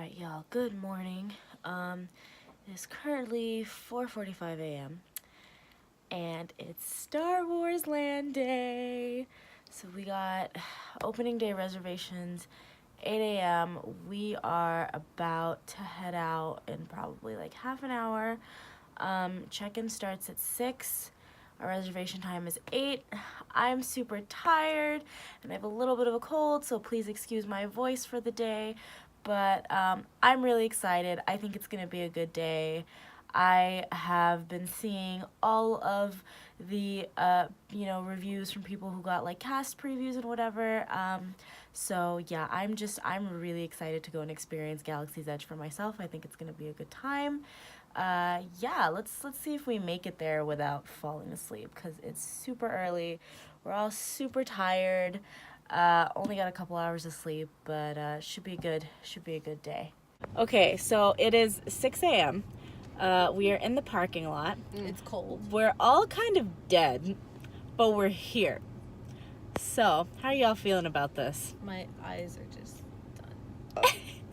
Alright, y'all, good morning. It is currently 4:45 a.m. and it's Star Wars Land Day. So we got opening day reservations, 8 a.m. We are about to head out in probably like half an hour. Check-in starts at 6. Our reservation time is 8. I'm super tired and I have a little bit of a cold, so please excuse my voice for the day. But I'm really excited. I think it's going to be a good day. I have been seeing all of the, reviews from people who got like cast previews and whatever. So yeah, I'm really excited to go and experience Galaxy's Edge for myself. I think it's going to be a good time. Let's see if we make it there without falling asleep, because it's super early. We're all super tired. Only got a couple hours of sleep, but should be good. Should be a good day. Okay, so it is 6 a.m. We are in the parking lot. It's cold. We're all kind of dead, but we're here. So, how are y'all feeling about this? My eyes are just done.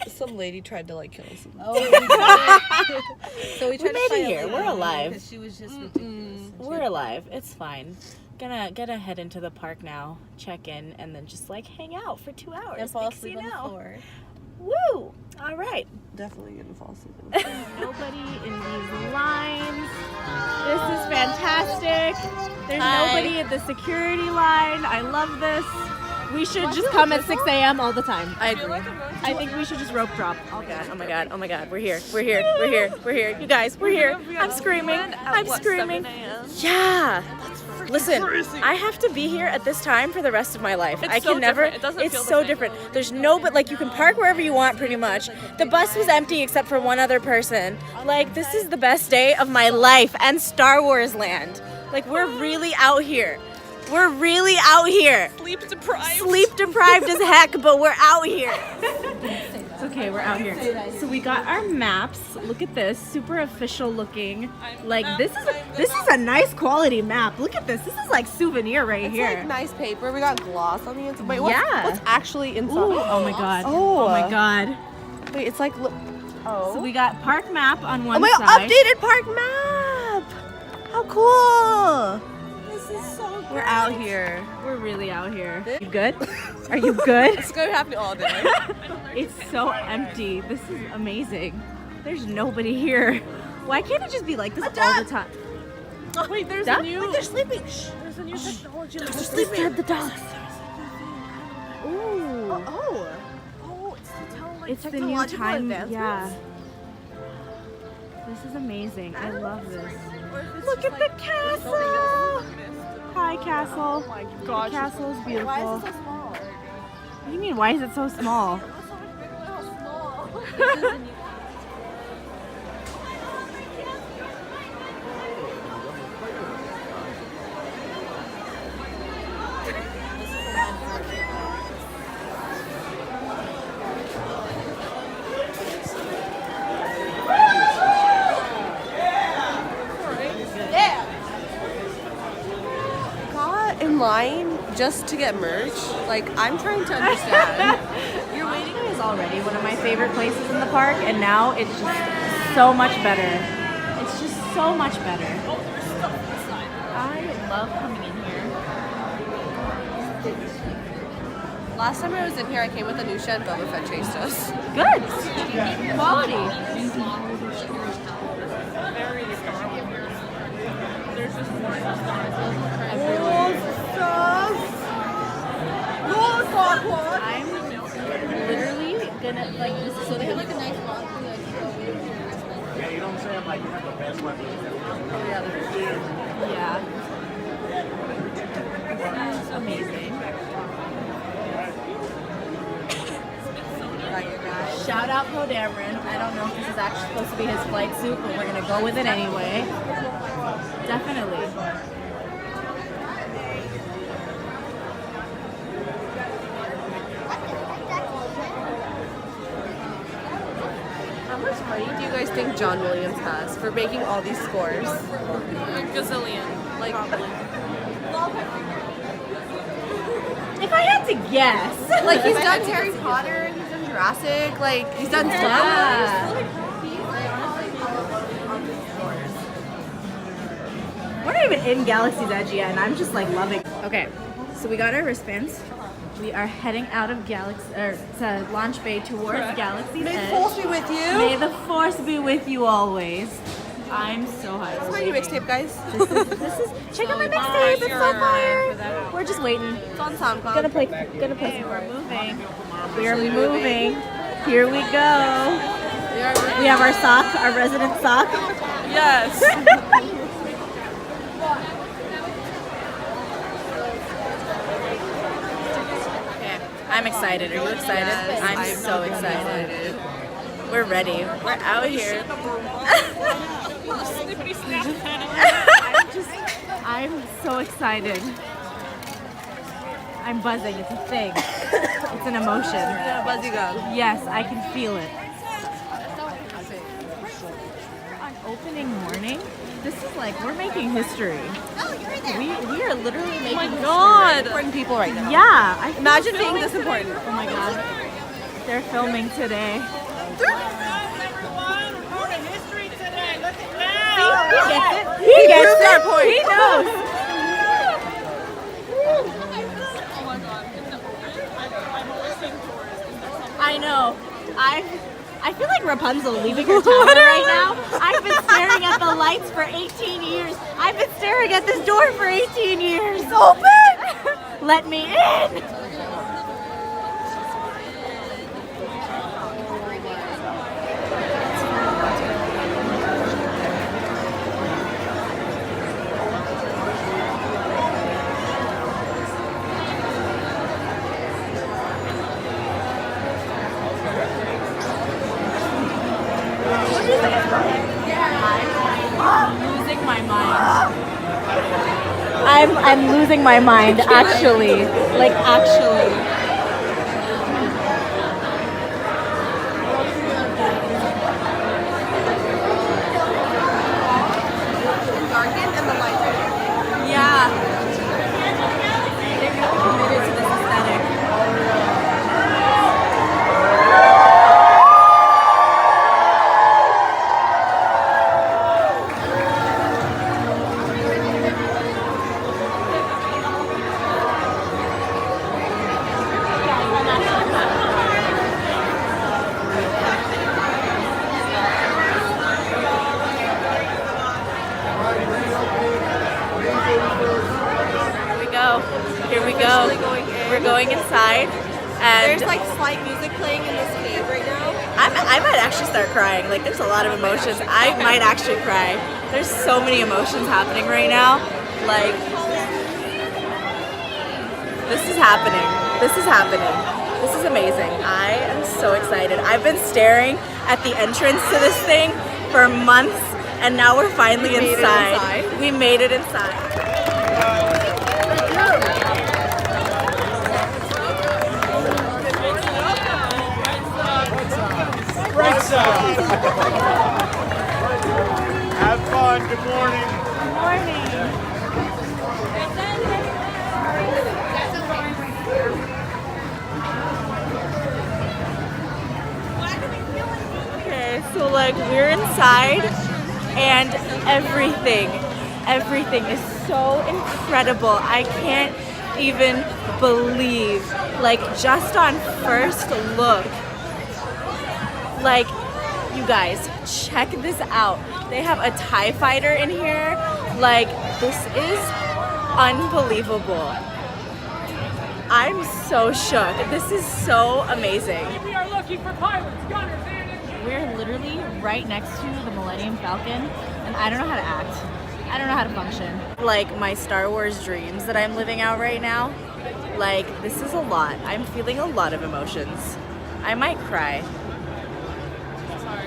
Some lady tried to kill us. Oh, we did. So we tried made to fight it here. We're alive. because she was just ridiculous. We're alive. It's fine. Gonna head into the park now, check in, and then just hang out for 2 hours. And fall asleep on the floor. Woo! All right. Definitely gonna fall asleep. Nobody in these lines. This is fantastic. There's nobody at the security line. I love this. We should just come at 6 a.m. all the time. I agree. I think we should just rope drop. Oh my god. We're here. You guys, we're here. I'm screaming. Yeah. Listen, I have to be here at this time for the rest of my life. I can never. It's so different. There's no, but you can park wherever you want pretty much. The bus was empty except for one other person. This is the best day of my life and Star Wars Land. We're really out here. We're really out here. Sleep deprived. Sleep deprived as heck, but we're out here. It's okay, we're out here. So we got our maps. Look at this, super official looking. This is a nice quality map. Look at this. This is souvenir right here. It's nice paper. We got gloss on the inside. Wait, what's actually inside? Ooh, oh my god. Oh my god. Wait, it's So we got park map on one side. Updated park map. How cool. We're out here. We're really out here. You good? Are you good? It's gonna happen all day. It's so empty. This is amazing. There's nobody here. Why can't it just be like this all the time? Oh, wait, there's a new... Wait, they're sleeping. Shh. There's a new technology. They're sleeping. The dogs. Ooh. Oh, it's to tell it's the new time. Yeah. This is amazing. I love this. Look at the castle. Hi, castle. Oh my gosh. The castle is beautiful. Why is it so small? What do you mean, why is it so small? It was so much bigger when it was small. Line just to get merch. I'm trying to understand. Your waiting room is already one of my favorite places in the park, and now it's just so much better. It's just so much better. Oh, there's stuff inside. I love coming in here. Last time I was in here, I came with Anusha and Boba Fett chased us. Good. Quality. Very Star Wars. There's just more Star Wars everywhere. I'm literally gonna this. So they have a nice walk. Yeah, you don't say I'm you have the best one. Oh Yeah. This is amazing. Shout out Poe Dameron. I don't know if this is actually supposed to be his flight suit, but we're gonna go with it anyway. Definitely. How much money do you guys think John Williams has for making all these scores? A gazillion. Probably. If I had to guess. He's done Harry Potter, he's done Jurassic. Like he's done Star Yeah. Wars. We're not even in Galaxy's Edge yet, and I'm just like loving. Okay, so we got our wristbands. We are heading out of to Launch Bay towards Galaxy's May the Edge. force be with you. May the force be with you always. I'm so hyped. That's my new mixtape, guys. This is check out my mixtape. It's so fire. We're just waiting. It's on SoundCloud. Gonna play. Okay, we're moving. We are moving. Here we go. We have our sock, our resident sock. Yes. Okay, I'm excited. Are you excited? Yes, I'm so excited. We're ready. We're out here. I'm so excited. I'm buzzing. It's a thing. It's an emotion. Buzzy go. Yes, I can feel it. On opening morning, this is like we're making history. We are literally making history. Important people right now. Yeah, I feel Imagine being filming this today. important. Oh my god. They're filming today. He gets it. He gets proved it. our point. He knows. I know. I feel like Rapunzel leaving her tower right now. I've been staring at the lights for 18 years. I've been staring at this door for 18 years. Open! Let me in! I'm losing my mind. I'm losing my mind, actually. Like, actually. Darkened and the lights are Yeah. They're committed to this aesthetic. Here we go. We're going inside, and There's like slight music playing in this cave right now. I might actually start crying. Like, there's a lot of emotions. I might actually cry. There's so many emotions happening right now. Like, this is happening. This is happening. This is amazing. I am so excited. I've been staring at the entrance to this thing for months, and now we're finally We made it inside. inside. We made it inside. Have fun. Good morning. Okay, so like we're inside, and everything is so incredible. I can't even believe, like, just on first look, like, you guys, check this out. They have a TIE fighter in here. Like, this is unbelievable. I'm so shook. This is so amazing. We are looking for pilots, gunners, and We're literally right next to the Millennium Falcon, and I don't know how to act. I don't know how to function. Like, my Star Wars dreams that I'm living out right now, like, this is a lot. I'm feeling a lot of emotions. I might cry.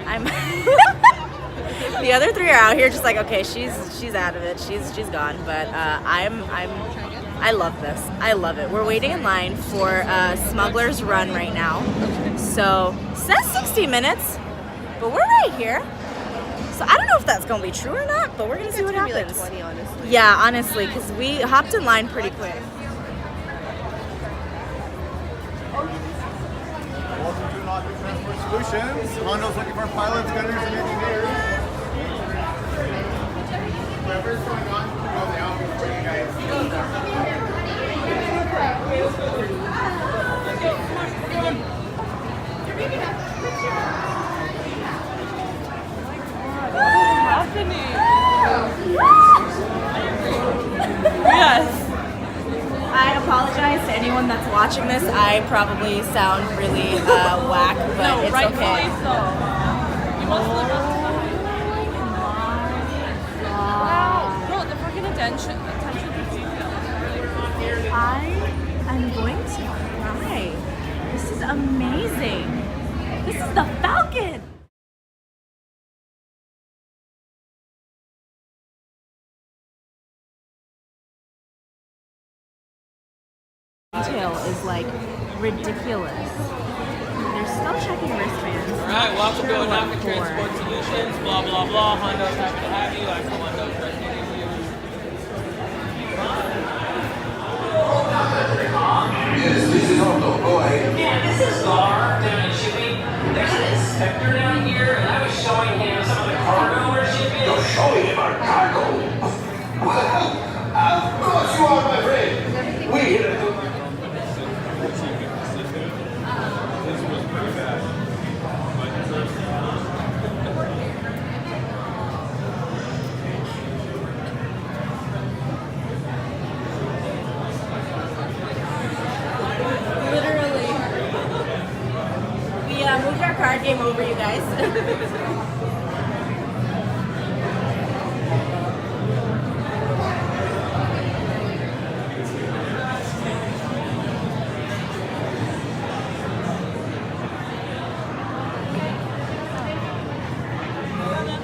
I'm the other three are out here just like, okay, she's out of it. She's gone, but I love this. I love it. We're waiting in line for Smuggler's Run right now. So, it says 60 minutes, but we're right here. So I don't know if that's going to be true or not, but we're going to see what It's gonna be happens. like 20, honestly. Yeah, honestly, because we hopped in line pretty quick. Welcome to Transport Solutions. Honda's looking for pilots, gunners, and engineers. Whatever's going on, go down for you guys. Yes. I apologize to anyone that's watching this. I probably sound really whack, but No, it's rightfully okay. so. You must live up to Wow. Bro, the fucking attention to detail is really I am going to cry. This is amazing. This is the Falcon. Detail is like ridiculous. They're still checking wristbands. All right, welcome to Onaka Transport Solutions. Blah blah blah. Honda's happy to have you. I'm from Honda's resonating you. Yes, this is Otto. Go ahead. Yeah, this is Gar down in shipping. There's an inspector down here, and I was showing him some of the cargo we're shipping. You're showing him our cargo. Well, of course you are, my friend. We here at the... Literally. We moved our card game over, you guys.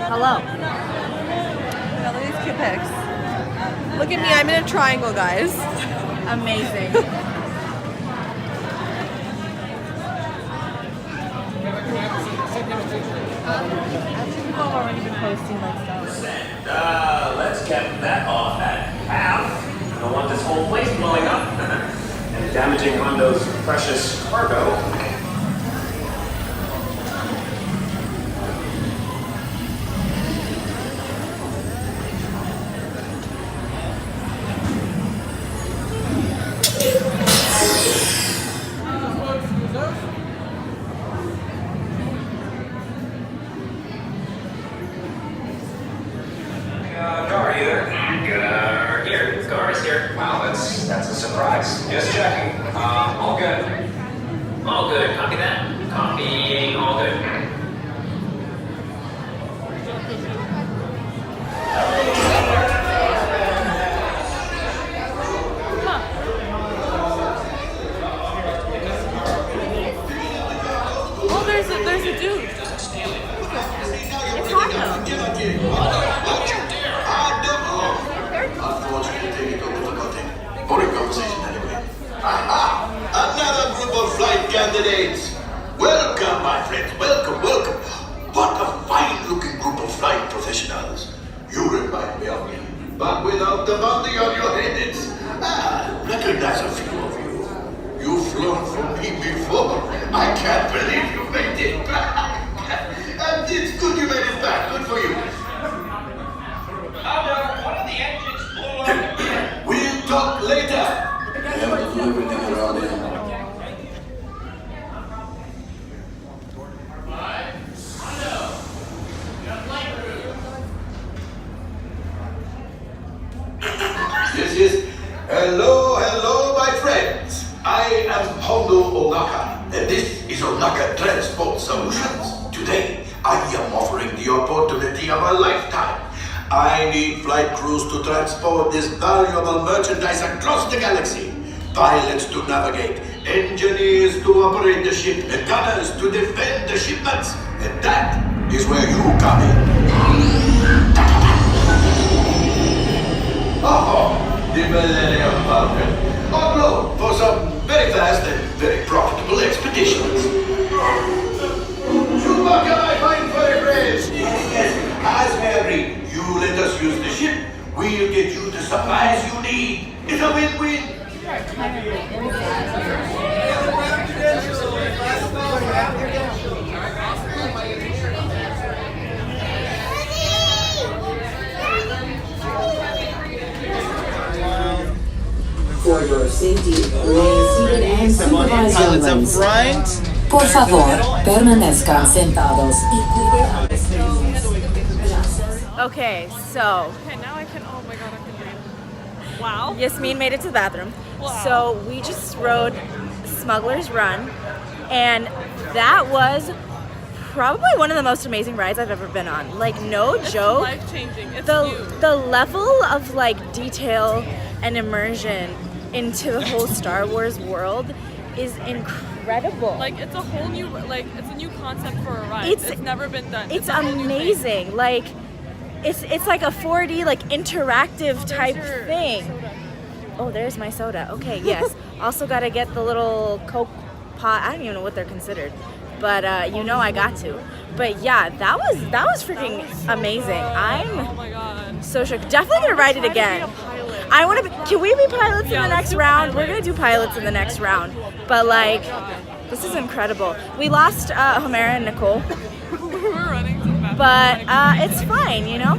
Hello. Look at these cute pics. Look at me, I'm in a triangle, guys. Amazing. People have already been posting like stuff. Let's get that off at half. I don't want this whole place blowing up and damaging Hondo's precious cargo. Gar, you there? Here, Gar is here. Wow, that's a surprise. Just checking. All good. All good. Copy that. Copying. All good. Oh, there's a dude. It's Hondo. Unfortunately, technical difficulty. Boring conversation anyway. Aha! Another group of flight candidates. Welcome, my friends. Welcome, welcome. What a fine-looking group of flight professionals. You remind me of me, but without the bounty on your heads. Recognize a few of you. You've flown for me before. I can't believe you made it back. And it's good you made it back. Good for you. One of the engines blew up. We'll talk later. I have to do everything around here. Yes. Hello, my friends. I am Hondo Onaka, and this is Onaka Transport Solutions. Today, I am offering the opportunity of a lifetime. I need flight crews to transport this valuable merchandise across the galaxy. Pilots to navigate, engineers to operate the ship, and gunners to defend the shipments. And that is where you come in. The Millennium Falcon. En route for some very fast and very profitable expeditions. Chewbacca, my fine furry friends. Yes, as Harry, you let us use the ship. We'll get you the supplies you need. It's a win-win. You are currently inside. pilots up front. Por favor, permanezcan sentados y cuide. Okay, so Okay, now I can. Oh my god, I can read. Wow. Yasmin made it to the bathroom. Wow. So we just rode Smuggler's Run, and that was probably one of the most amazing rides I've ever been on. Like, no joke. Life changing. It's The huge. the level of like detail and immersion into the whole Star Wars world is incredible. Like it's a whole new. Like it's a new concept for a ride. It's- It's never been done. it's a whole new thing. amazing. Like it's like a 4D like interactive type There's your thing. soda. Oh, there's my soda. Okay, yes. Also got to get the little Coke pot. I don't even know what they're considered, but you know I got to. But yeah, that was freaking amazing. Oh I'm my god. so shook. Definitely gonna ride it Try to be again. a pilot. I want to. Can we be pilots Yeah, in the let's next do round? We're pilots. gonna do pilots in the next round. But like, this is incredible. We lost Homera and Nicole, We're running to the bathroom. but like, it's fine. You know,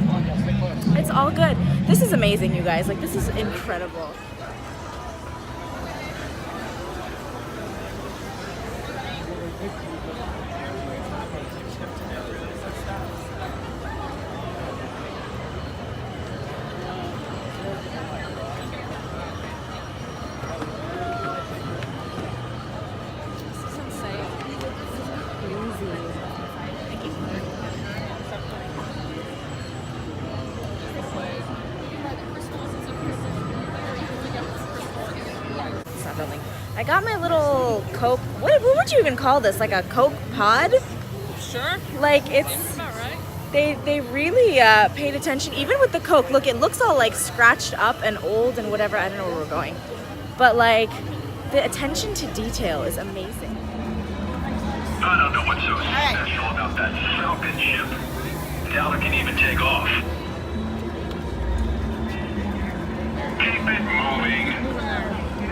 it's all good. This is amazing, you guys. Like, this is incredible. this is insane. Stop filming. I got my little Coke. What would you even call this? Like a Coke pod? Sure. Like Seems it's. about right. They really paid attention, even with the Coke. Look, it looks all like scratched up and old and whatever. I don't know where we're going, but like the attention to detail is amazing. I don't know what's so special about that Falcon ship. Doubt it can even take off. Keep it moving.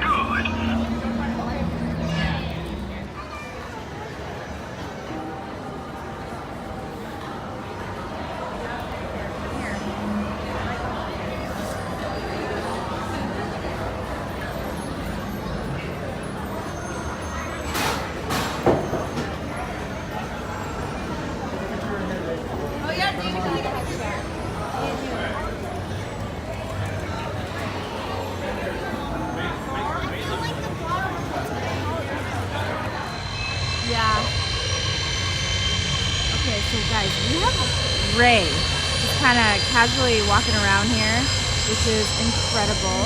Good. Yeah. Okay, so guys, we have Ray just kind of casually walking around here, which is incredible.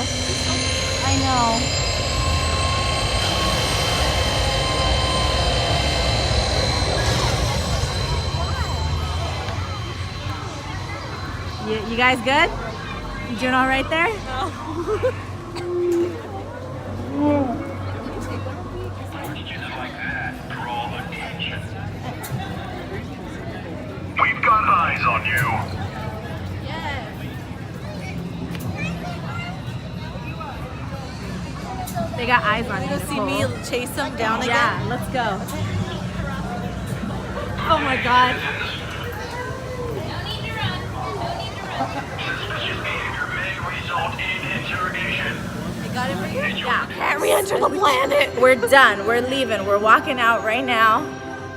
I know. You guys good? You doing all right there? We've got eyes on you. They got eyes on you. See me chase them down again? Yeah, let's go. Oh my god. Suspicious behavior may result in interrogation. You got it for you? Yeah. Can't re-enter the planet. We're done. We're leaving. We're walking out right now.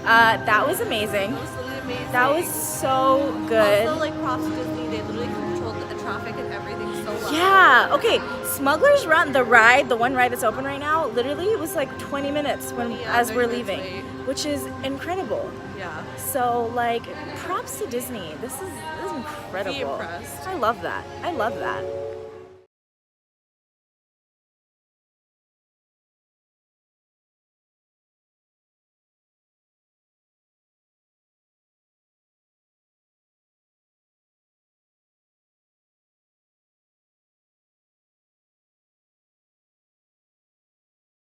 That was amazing. It was really amazing. That was so good. Also, like, props to Disney. They literally controlled the traffic and everything so well. Yeah. Okay. Smuggler's Run, the ride, the one ride that's open right now, literally it was like 20 minutes as we're 30 minutes leaving, wait. which is incredible. Yeah. So like, props to Disney. This is incredible. Be impressed. I love that. I love that.